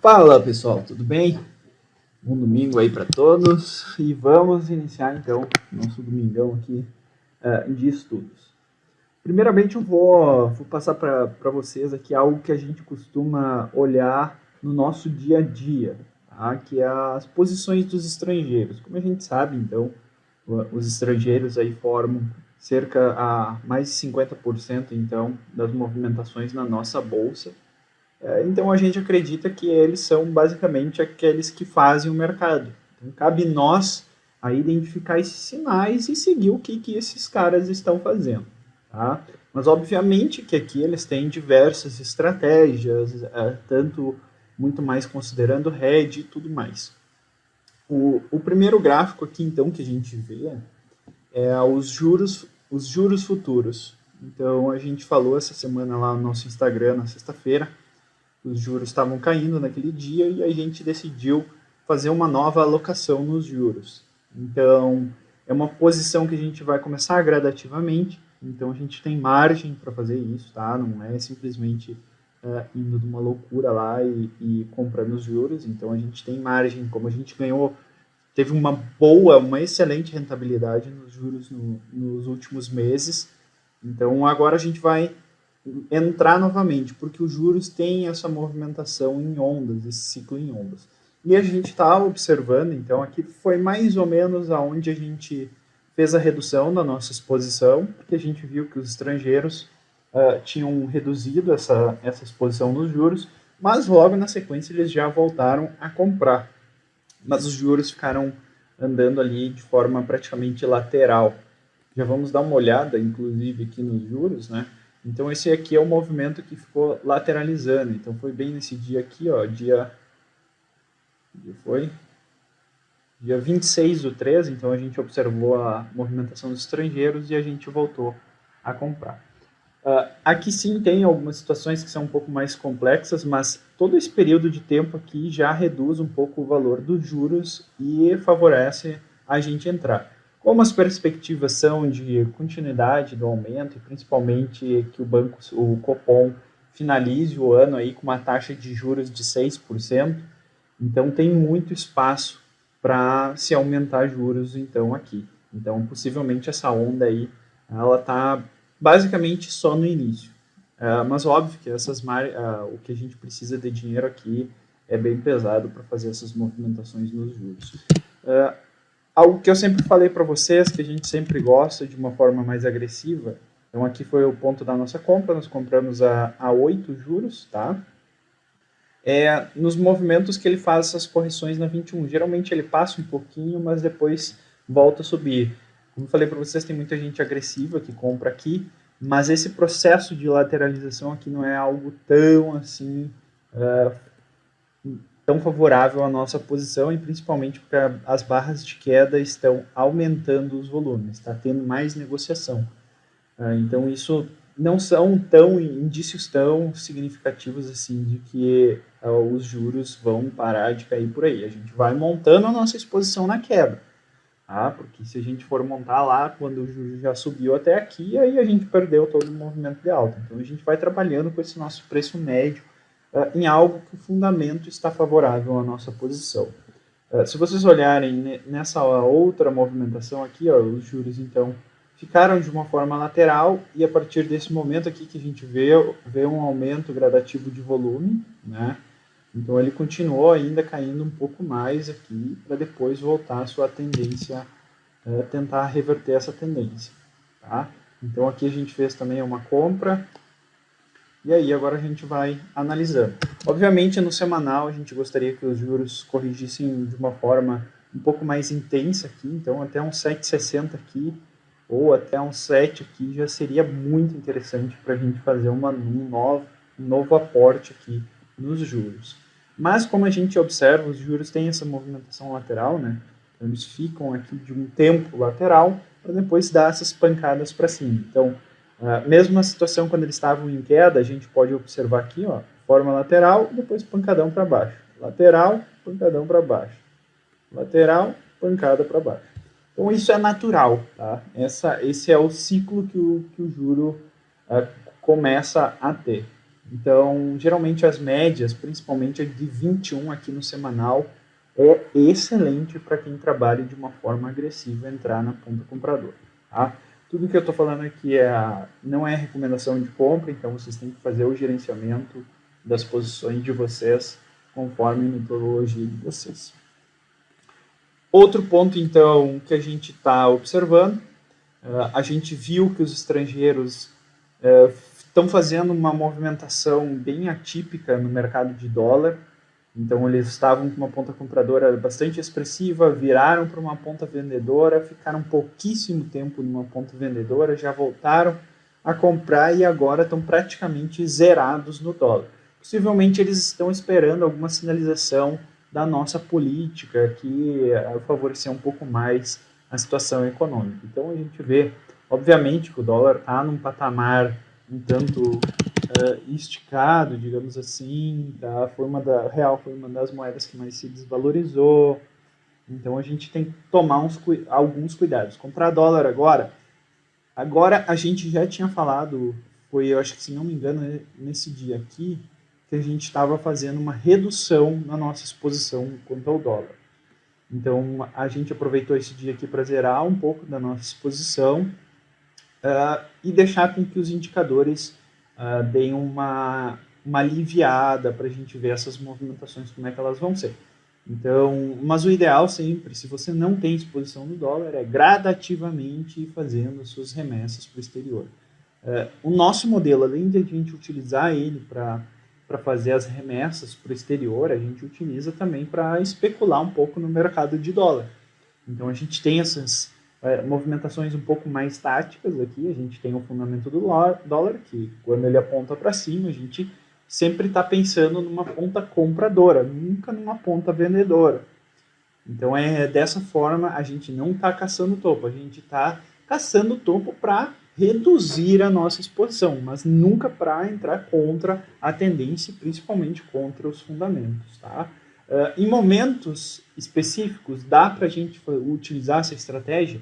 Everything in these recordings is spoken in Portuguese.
Fala pessoal, tudo bem? Bom domingo aí para todos e vamos iniciar então nosso domingão aqui de estudos. Primeiramente eu vou passar para vocês aqui algo que a gente costuma olhar no nosso dia a dia, tá? Que é as posições dos estrangeiros. Como a gente sabe, então, os estrangeiros aí formam cerca a mais de 50% então das movimentações na nossa bolsa. Então a gente acredita que eles são basicamente aqueles que fazem o mercado. Então cabe nós a identificar esses sinais e seguir o que esses caras estão fazendo. Tá? Mas obviamente que aqui eles têm diversas estratégias, tanto muito mais considerando hedge e tudo mais. O primeiro gráfico aqui então que a gente vê é os juros futuros. Então a gente falou essa semana lá no nosso Instagram, na sexta-feira, os juros estavam caindo naquele dia e a gente decidiu fazer uma nova alocação nos juros. Então, é uma posição que a gente vai começar gradativamente, então a gente tem margem para fazer isso, tá? Não é simplesmente indo de uma loucura lá e comprando os juros, então a gente tem margem, como a gente ganhou, teve uma excelente rentabilidade nos juros nos últimos meses, então agora a gente vai entrar novamente, porque os juros têm essa movimentação em ondas, esse ciclo em ondas. E a gente está observando, então, aqui foi mais ou menos aonde a gente fez a redução da nossa exposição, porque a gente viu que os estrangeiros tinham reduzido essa exposição nos juros, mas logo na sequência eles já voltaram a comprar. Mas os juros ficaram andando ali de forma praticamente lateral. Já vamos dar uma olhada, inclusive, aqui nos juros, né? Então, esse aqui é o movimento que ficou lateralizando. Então, foi bem nesse dia aqui, ó, dia 26/3, então a gente observou a movimentação dos estrangeiros e a gente voltou a comprar. Aqui sim tem algumas situações que são um pouco mais complexas, mas todo esse período de tempo aqui já reduz um pouco o valor dos juros e favorece a gente entrar. Como as perspectivas são de continuidade do aumento, e principalmente que o Copom, finalize o ano aí com uma taxa de juros de 6%, então tem muito espaço para se aumentar juros então aqui. Então possivelmente essa onda aí ela está basicamente só no início. Mas óbvio que o que a gente precisa de dinheiro aqui é bem pesado para fazer essas movimentações nos juros. Algo que eu sempre falei para vocês, que a gente sempre gosta de uma forma mais agressiva, então aqui foi o ponto da nossa compra, nós compramos a 8 juros, tá? Nos movimentos que ele faz essas correções na 21. Geralmente ele passa um pouquinho, mas depois volta a subir. Como eu falei para vocês, tem muita gente agressiva que compra aqui, mas esse processo de lateralização aqui não é algo tão assim tão favorável à nossa posição, e principalmente porque as barras de queda estão aumentando os volumes, está tendo mais negociação. Então isso não são indícios tão significativos assim de que os juros vão parar de cair por aí. A gente vai montando a nossa exposição na queda. Porque se a gente for montar lá quando o juro já subiu até aqui, aí a gente perdeu todo o movimento de alta. Então a gente vai trabalhando com esse nosso preço médio em algo que o fundamento está favorável à nossa posição. Se vocês olharem nessa outra movimentação aqui, ó, os juros então ficaram de uma forma lateral, e a partir desse momento aqui que a gente vê um aumento gradativo de volume, né? Então ele continuou ainda caindo um pouco mais aqui, para depois voltar à sua tendência, tentar reverter essa tendência. Tá? Então aqui a gente fez também uma compra, e aí agora a gente vai analisando. Obviamente no semanal a gente gostaria que os juros corrigissem de uma forma um pouco mais intensa aqui, então até um 7,60 aqui, ou até um 7 aqui já seria muito interessante para a gente fazer um novo aporte aqui nos juros. Mas como a gente observa, os juros têm essa movimentação lateral, né? Então, eles ficam aqui de um tempo lateral para depois dar essas pancadas para cima. Então, mesmo na situação quando eles estavam em queda, a gente pode observar aqui, ó, forma lateral, depois pancadão para baixo. Lateral, pancadão para baixo. Lateral, pancada para baixo. Então, isso é natural, tá? Esse é o ciclo que o juro começa a ter. Então, geralmente as médias, principalmente a de 21 aqui no semanal, é excelente para quem trabalha de uma forma agressiva entrar na ponta compradora. Tá? Tudo que eu estou falando aqui não é recomendação de compra, então vocês têm que fazer o gerenciamento das posições de vocês conforme a metodologia de vocês. Outro ponto, então, que a gente está observando, a gente viu que os estrangeiros estão fazendo uma movimentação bem atípica no mercado de dólar. Então, eles estavam com uma ponta compradora bastante expressiva, viraram para uma ponta vendedora, ficaram pouquíssimo tempo numa ponta vendedora, já voltaram a comprar e agora estão praticamente zerados no dólar. Possivelmente, eles estão esperando alguma sinalização da nossa política que favorecer um pouco mais a situação econômica. Então, a gente vê, obviamente, que o dólar está num patamar um tanto esticado, digamos assim, tá? Real foi uma das moedas que mais se desvalorizou, então a gente tem que tomar alguns cuidados. Comprar dólar agora a gente já tinha falado, eu acho que se não me engano, nesse dia aqui, que a gente estava fazendo uma redução na nossa exposição quanto ao dólar. Então a gente aproveitou esse dia aqui para zerar um pouco da nossa exposição e deixar com que os indicadores deem uma aliviada para a gente ver essas movimentações, como é que elas vão ser. Então, mas o ideal sempre, se você não tem exposição no dólar, é gradativamente ir fazendo as suas remessas para o exterior. O nosso modelo, além de a gente utilizar ele para fazer as remessas para o exterior, a gente utiliza também para especular um pouco no mercado de dólar. Então, a gente tem essas movimentações um pouco mais táticas aqui. A gente tem o fundamento do dólar, que quando ele aponta para cima, a gente sempre está pensando numa ponta compradora, nunca numa ponta vendedora. Então, dessa forma, a gente não está caçando topo, a gente está caçando topo para reduzir a nossa exposição, mas nunca para entrar contra a tendência, principalmente contra os fundamentos. Tá? Em momentos específicos, dá para a gente utilizar essa estratégia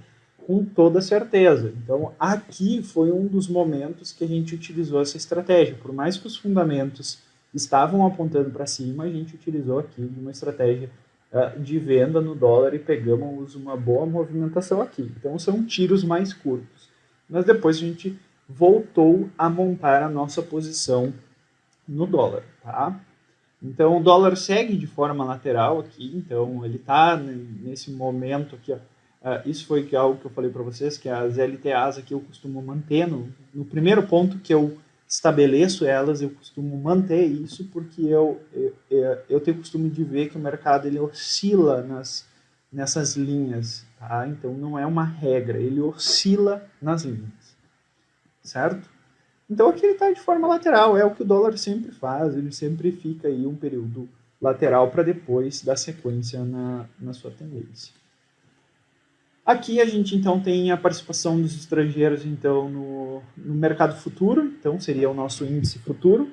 com toda certeza. Então, aqui foi um dos momentos que a gente utilizou essa estratégia. Por mais que os fundamentos estavam apontando para cima, a gente utilizou aqui uma estratégia de venda no dólar e pegamos uma boa movimentação aqui. Então, são tiros mais curtos. Mas depois a gente voltou a montar a nossa posição no dólar, tá? Então, o dólar segue de forma lateral aqui, então ele está nesse momento aqui, ó. Isso foi algo que eu falei para vocês, que as LTAs aqui eu costumo manter, no primeiro ponto que eu estabeleço elas, eu costumo manter isso, porque eu tenho o costume de ver que o mercado ele oscila nessas linhas, tá? Então, não é uma regra, ele oscila nas linhas, certo? Então aqui ele está de forma lateral, é o que o dólar sempre faz, ele sempre fica aí um período lateral para depois dar sequência na sua tendência. Aqui a gente então tem a participação dos estrangeiros então no mercado futuro, então seria o nosso índice futuro.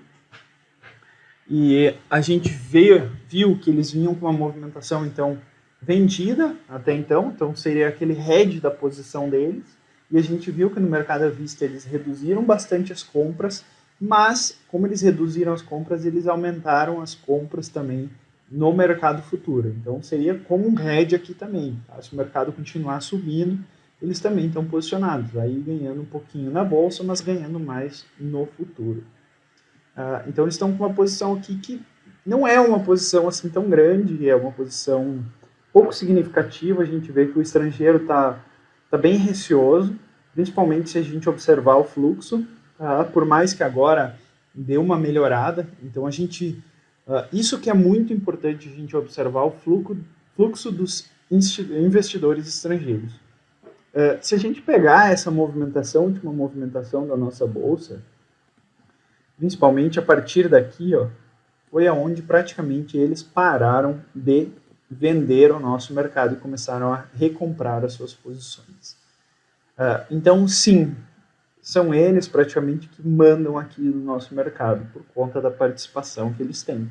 E a gente viu que eles vinham com uma movimentação então vendida até então seria aquele hedge da posição deles. E a gente viu que no mercado à vista eles reduziram bastante as compras, mas como eles reduziram as compras, eles aumentaram as compras também no mercado futuro. Então seria como um hedge aqui também. Tá? Se o mercado continuar subindo, eles também estão posicionados, aí ganhando um pouquinho na bolsa, mas ganhando mais no futuro. Então eles estão com uma posição aqui que não é uma posição assim tão grande, é uma posição pouco significativa. A gente vê que o estrangeiro está bem receoso, principalmente se a gente observar o fluxo, por mais que agora dê uma melhorada. Então, isso que é muito importante a gente observar o fluxo dos investidores estrangeiros. Se a gente pegar essa última movimentação da nossa bolsa, principalmente a partir daqui, ó, foi aonde praticamente eles pararam de vender o nosso mercado e começaram a recomprar as suas posições. Então, sim, são eles praticamente que mandam aqui no nosso mercado, por conta da participação que eles têm.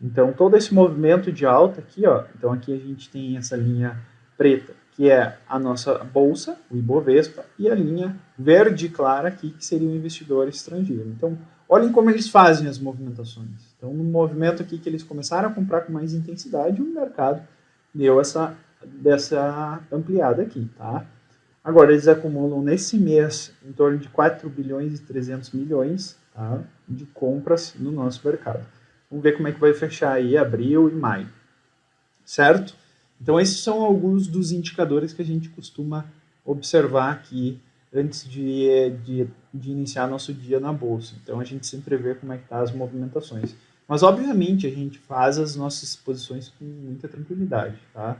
Então, todo esse movimento de alta aqui, ó, então aqui a gente tem essa linha preta, que é a nossa bolsa, o Ibovespa, e a linha verde clara aqui, que seria o investidor estrangeiro. Então, olhem como eles fazem as movimentações. Então, no movimento aqui que eles começaram a comprar com mais intensidade, o mercado deu dessa ampliada aqui, tá? Agora, eles acumulam nesse mês em torno de 4 bilhões e 300 milhões, tá, de compras no nosso mercado. Vamos ver como é que vai fechar aí abril e maio, certo? Então, esses são alguns dos indicadores que a gente costuma observar aqui antes de iniciar nosso dia na bolsa. Então, a gente sempre vê como é que tá as movimentações. Mas, obviamente, a gente faz as nossas posições com muita tranquilidade, tá?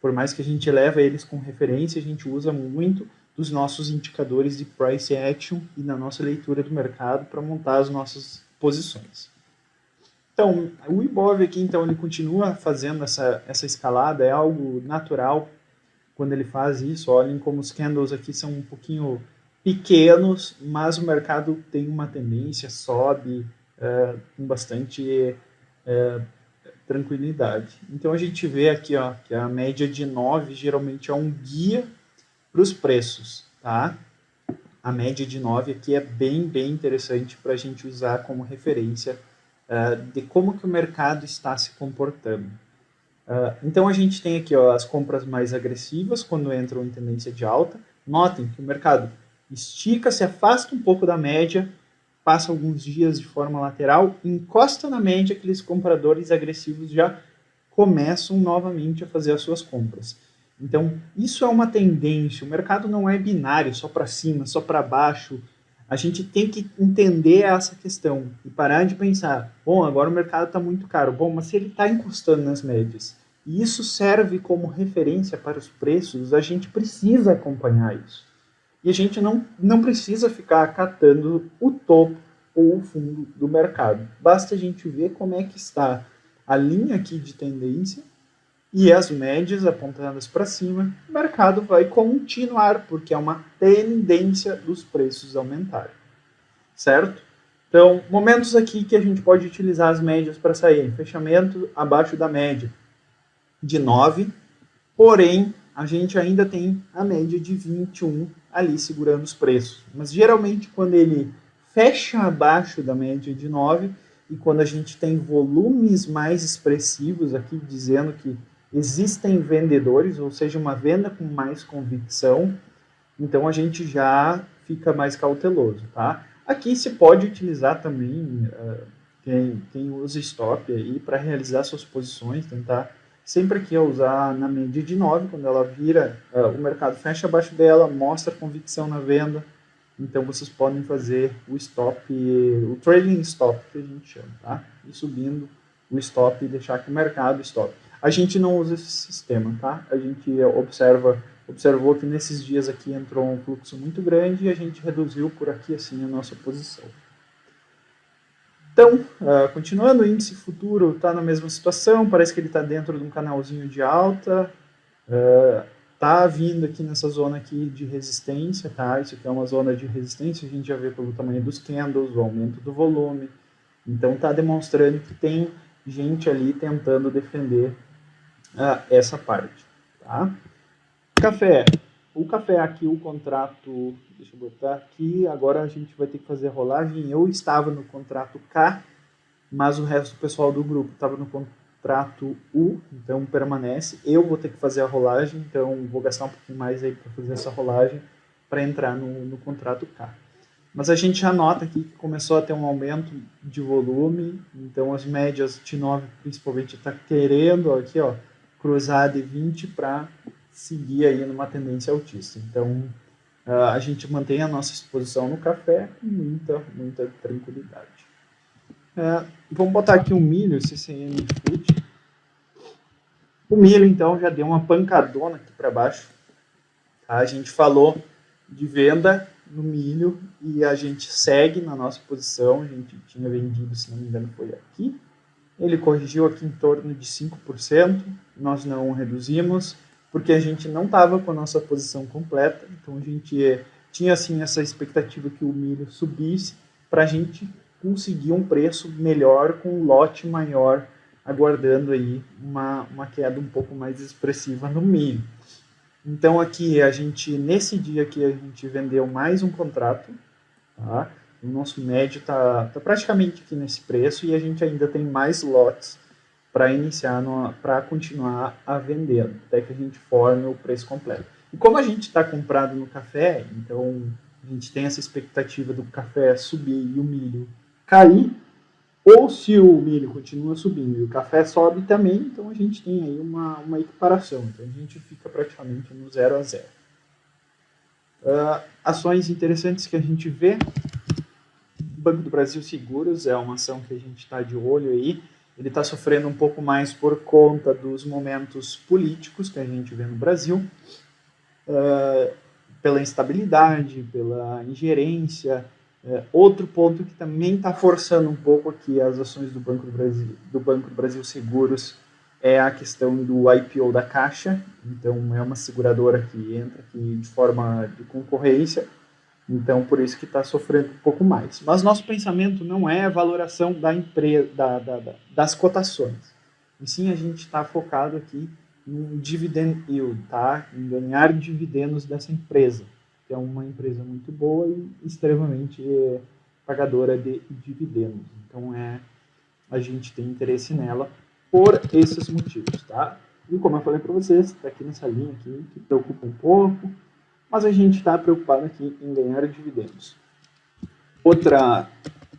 Por mais que a gente leve eles com referência, a gente usa muito dos nossos indicadores de price action e na nossa leitura do mercado para montar as nossas posições. Então, o Ibov aqui, então, ele continua fazendo essa escalada, é algo natural quando ele faz isso. Olhem como os candles aqui são um pouquinho pequenos, mas o mercado tem uma tendência, sobe com bastante tranquilidade. Então, a gente vê aqui ó, que a média de 9 geralmente é um guia para os preços, tá? A média de 9 aqui é bem interessante para a gente usar como referência de como que o mercado está se comportando. Então, a gente tem aqui ó, as compras mais agressivas quando entram em tendência de alta. Notem que o mercado estica, se afasta um pouco da média, passa alguns dias de forma lateral, encosta na média, aqueles compradores agressivos já começam novamente a fazer as suas compras. Então, isso é uma tendência. O mercado não é binário, só para cima, só para baixo. A gente tem que entender essa questão e parar de pensar, bom, agora o mercado está muito caro. Bom, mas se ele está encostando nas médias e isso serve como referência para os preços, a gente precisa acompanhar isso. E a gente não precisa ficar catando o topo ou o fundo do mercado. Basta a gente ver como é que está a linha aqui de tendência e as médias apontadas para cima, o mercado vai continuar, porque é uma tendência dos preços aumentarem, certo? Então, momentos aqui que a gente pode utilizar as médias para sair. Fechamento abaixo da média de 9, porém, a gente ainda tem a média de 21 ali segurando os preços. Mas, geralmente, quando ele fecha abaixo da média de 9, e quando a gente tem volumes mais expressivos aqui, dizendo que existem vendedores, ou seja, uma venda com mais convicção, então a gente já fica mais cauteloso, tá? Aqui se pode utilizar também, quem usa stop aí para realizar suas posições, tentar sempre que usar na média de 9, quando ela vira, o mercado fecha abaixo dela, mostra convicção na venda, então vocês podem fazer o stop, o trailing stop que a gente chama, tá? E subindo o stop e deixar que o mercado stop. A gente não usa esse sistema, tá? A gente observou que nesses dias aqui entrou um fluxo muito grande e a gente reduziu por aqui assim a nossa posição. Então, continuando, o índice futuro está na mesma situação, parece que ele está dentro de um canalzinho de alta, está vindo aqui nessa zona aqui de resistência, tá? Isso aqui é uma zona de resistência, a gente já vê pelo tamanho dos candles, o aumento do volume, então está demonstrando que tem gente ali tentando defender essa parte, tá? Café. O café aqui, o contrato, deixa eu botar aqui, agora a gente vai ter que fazer a rolagem. Eu estava no contrato K, mas o resto do pessoal do grupo estava no contrato U, então permanece. Eu vou ter que fazer a rolagem, então vou gastar um pouquinho mais aí para fazer essa rolagem para entrar no contrato K. Mas a gente já nota aqui que começou a ter um aumento de volume, então as médias de 9 principalmente está querendo aqui, ó, cruzar de 20 para seguir aí numa tendência altista. Então, a gente mantém a nossa exposição no café com muita tranquilidade. Vamos botar aqui o milho, CCN Food. O milho, então, já deu uma pancadona aqui para baixo. A gente falou de venda no milho e a gente segue na nossa posição. A gente tinha vendido, se não me engano, foi aqui. Ele corrigiu aqui em torno de 5%. Nós não reduzimos, porque a gente não estava com a nossa posição completa, então a gente tinha assim essa expectativa que o milho subisse para a gente conseguir um preço melhor com um lote maior, aguardando aí uma queda um pouco mais expressiva no milho. Então aqui a gente, nesse dia aqui a gente vendeu mais um contrato, tá? O nosso médio tá praticamente aqui nesse preço e a gente ainda tem mais lotes para iniciar, para continuar a vender, até que a gente forme o preço completo. E como a gente está comprado no café, então a gente tem essa expectativa do café subir e o milho cair, ou se o milho continua subindo e o café sobe também, então a gente tem aí uma equiparação. Então a gente fica praticamente no 0 a 0. Ações interessantes que a gente vê. Banco do Brasil Seguros é uma ação que a gente está de olho aí. Ele está sofrendo um pouco mais por conta dos momentos políticos que a gente vê no Brasil, pela instabilidade, pela ingerência. Outro ponto que também está forçando um pouco aqui as ações do Banco do Brasil Seguros é a questão do IPO da Caixa. Então, é uma seguradora que entra aqui de forma de concorrência. Então, por isso que está sofrendo um pouco mais. Mas nosso pensamento não é a valoração da empresa, das cotações. E sim, a gente está focado aqui no dividend yield, tá? Em ganhar dividendos dessa empresa, que é uma empresa muito boa e extremamente pagadora de dividendos. Então, a gente tem interesse nela por esses motivos, tá? E como eu falei para vocês, está aqui nessa linha aqui, que preocupa um pouco, mas a gente está preocupado aqui em ganhar dividendos. Outra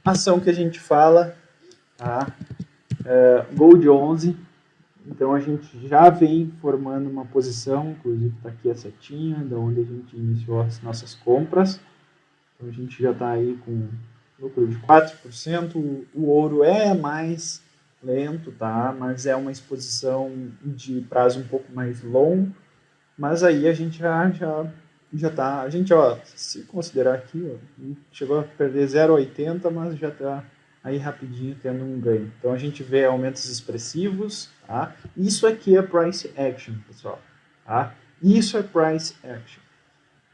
ação que a gente fala, tá? Gold 11. Então a gente já vem formando uma posição, inclusive está aqui a setinha, da onde a gente iniciou as nossas compras. Então a gente já está aí com lucro de 4%. O ouro é mais lento, tá? Mas é uma exposição de prazo um pouco mais longo. Mas aí a gente já tá, a gente, ó, se considerar aqui, ó, chegou a perder 0,80, mas já tá aí rapidinho tendo um ganho. Então a gente vê aumentos expressivos, tá? Isso aqui é price action, pessoal, tá? Isso é price action.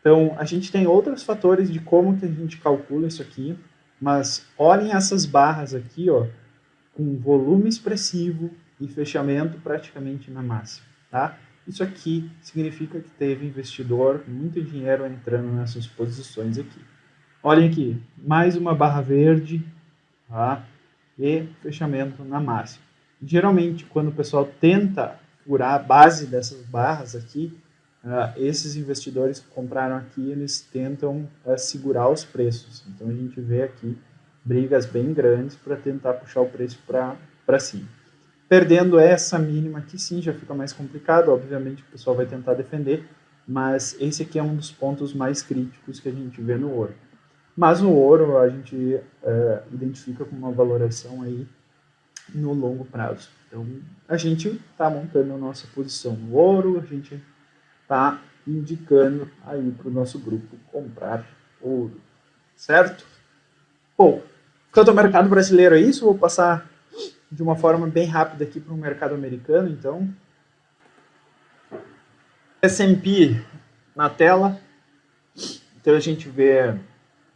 Então a gente tem outros fatores de como que a gente calcula isso aqui, mas olhem essas barras aqui, ó, com volume expressivo e fechamento praticamente na máxima, tá? Isso aqui significa que teve investidor, muito dinheiro entrando nessas posições aqui. Olhem aqui, mais uma barra verde, tá? E fechamento na máxima. Geralmente, quando o pessoal tenta furar a base dessas barras aqui, esses investidores que compraram aqui, eles tentam segurar os preços. Então, a gente vê aqui brigas bem grandes para tentar puxar o preço para cima. Perdendo essa mínima aqui, sim, já fica mais complicado. Obviamente, o pessoal vai tentar defender, mas esse aqui é um dos pontos mais críticos que a gente vê no ouro. Mas no ouro, a gente identifica com uma valoração aí no longo prazo. Então, a gente está montando a nossa posição no ouro, a gente está indicando aí para o nosso grupo comprar ouro, certo? Bom, quanto ao mercado brasileiro é isso, vou passar de uma forma bem rápida aqui para o mercado americano, então. S&P na tela, então a gente vê,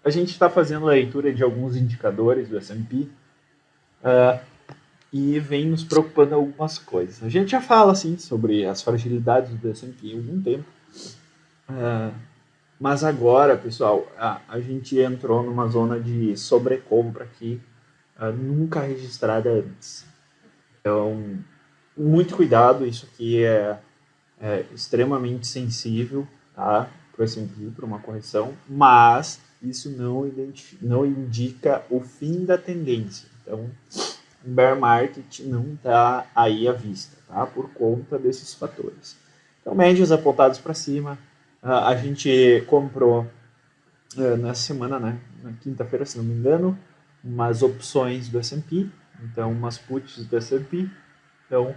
a gente está fazendo a leitura de alguns indicadores do S&P e vem nos preocupando algumas coisas. A gente já fala assim sobre as fragilidades do S&P há algum tempo, mas agora, pessoal, a gente entrou numa zona de sobrecompra aqui nunca registrada antes. Então, muito cuidado, isso aqui é extremamente sensível, tá? Para o S&P, para uma correção, mas isso não indica o fim da tendência. Então, o bear market não está aí à vista, tá? Por conta desses fatores. Então, médias apontadas para cima. A gente comprou nessa semana, né? Na quinta-feira, se não me engano, umas opções do S&P, então umas puts do S&P, então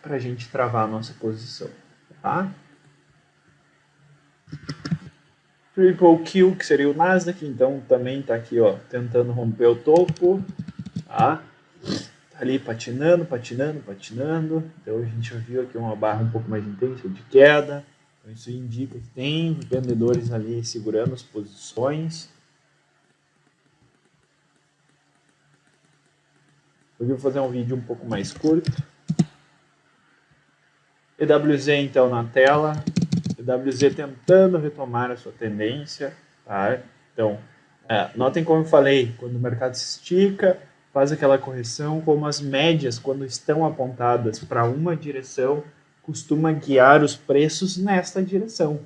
para a gente travar a nossa posição, tá? Triple Q, que seria o Nasdaq, então também está aqui, ó, tentando romper o topo, tá? Tá ali patinando. Então a gente já viu aqui uma barra um pouco mais intensa de queda. Então isso indica que tem vendedores ali segurando as posições. Hoje eu vou fazer um vídeo um pouco mais curto. EWZ então na tela. EWZ tentando retomar a sua tendência, tá? Então Notem como eu falei, quando o mercado se estica, faz aquela correção, como as médias, quando estão apontadas para uma direção, costuma guiar os preços nesta direção.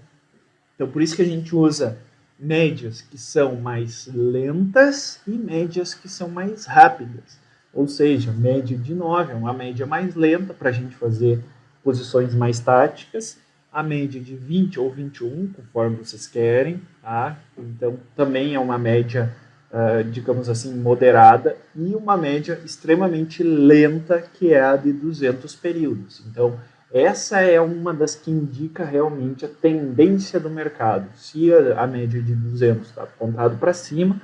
Então, por isso que a gente usa médias que são mais lentas e médias que são mais rápidas. Ou seja, média de 9 é uma média mais lenta para a gente fazer posições mais táticas, a média de 20 ou 21, conforme vocês querem, tá? Então, também é uma média, digamos assim, moderada, e uma média extremamente lenta, que é a de 200 períodos. Então, essa é uma das que indica realmente a tendência do mercado. Se a média de 200 está apontado para cima,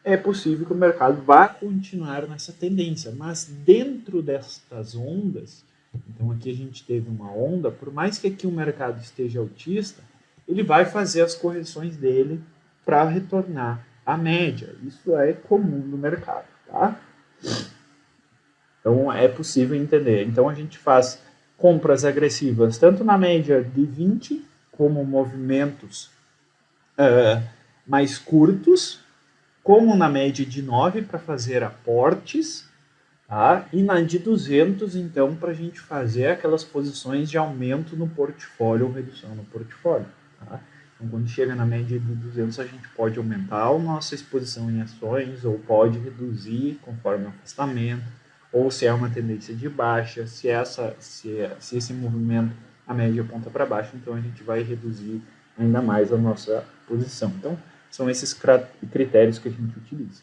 é possível que o mercado vá continuar nessa tendência. Mas dentro destas ondas, então aqui a gente teve uma onda, por mais que aqui o mercado esteja altista, ele vai fazer as correções dele para retornar à média. Isso é comum no mercado, tá? Então é possível entender. Então a gente faz compras agressivas tanto na média de 20, como movimentos mais curtos, como na média de 9 para fazer aportes, tá? E na de 200, então, para a gente fazer aquelas posições de aumento no portfólio ou redução no portfólio. Tá? Então, quando chega na média de 200, a gente pode aumentar a nossa exposição em ações ou pode reduzir conforme o afastamento, ou se é uma tendência de baixa, se esse movimento, a média aponta para baixo, então a gente vai reduzir ainda mais a nossa posição. Então, são esses critérios que a gente utiliza.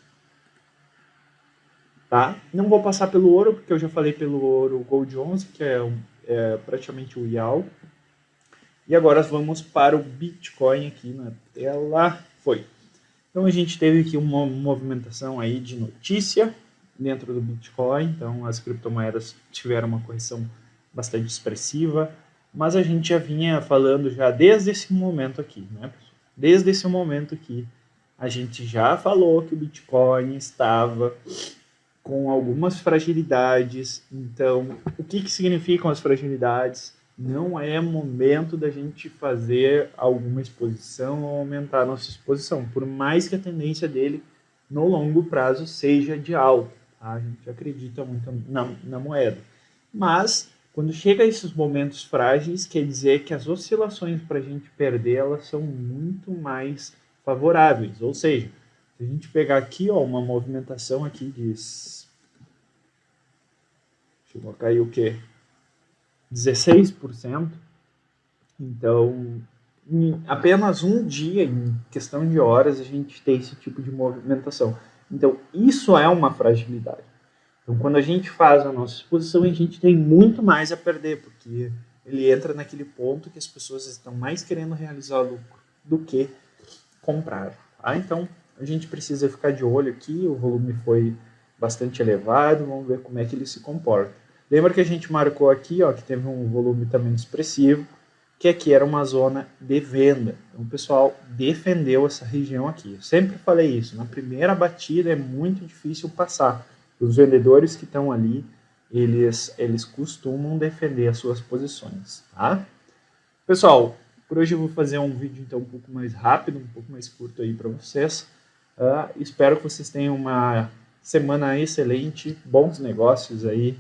Tá? Não vou passar pelo ouro, porque eu já falei pelo ouro Gold 11, que é praticamente o IAL. E agora vamos para o Bitcoin aqui na tela. Foi. Então a gente teve aqui uma movimentação aí de notícia dentro do Bitcoin. Então as criptomoedas tiveram uma correção bastante expressiva, mas a gente já vinha falando já desde esse momento aqui, né, pessoal? Desde esse momento aqui, a gente já falou que o Bitcoin estava com algumas fragilidades. Então, o que significam as fragilidades? Não é momento da gente fazer alguma exposição ou aumentar a nossa exposição, por mais que a tendência dele no longo prazo seja de alta. Tá? A gente acredita muito na moeda. Mas, quando chega a esses momentos frágeis, quer dizer que as oscilações para a gente perder, elas são muito mais favoráveis. Ou seja, se a gente pegar aqui, ó, uma movimentação aqui de... Chegou a cair o quê? 16%. Então, em apenas um dia, em questão de horas, a gente tem esse tipo de movimentação. Então, isso é uma fragilidade. Então, quando a gente faz a nossa exposição, a gente tem muito mais a perder, porque ele entra naquele ponto que as pessoas estão mais querendo realizar lucro do que comprar. Tá? Então, a gente precisa ficar de olho aqui, o volume foi bastante elevado, vamos ver como é que ele se comporta. Lembra que a gente marcou aqui, ó, que teve um volume também expressivo, que aqui era uma zona de venda. Então, o pessoal defendeu essa região aqui. Eu sempre falei isso, na primeira batida é muito difícil passar. Os vendedores que estão ali, eles costumam defender as suas posições, tá? Pessoal, por hoje eu vou fazer um vídeo então um pouco mais rápido, um pouco mais curto aí para vocês. Espero que vocês tenham uma semana excelente, bons negócios aí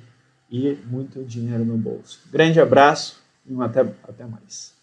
e muito dinheiro no bolso. Grande abraço e até mais.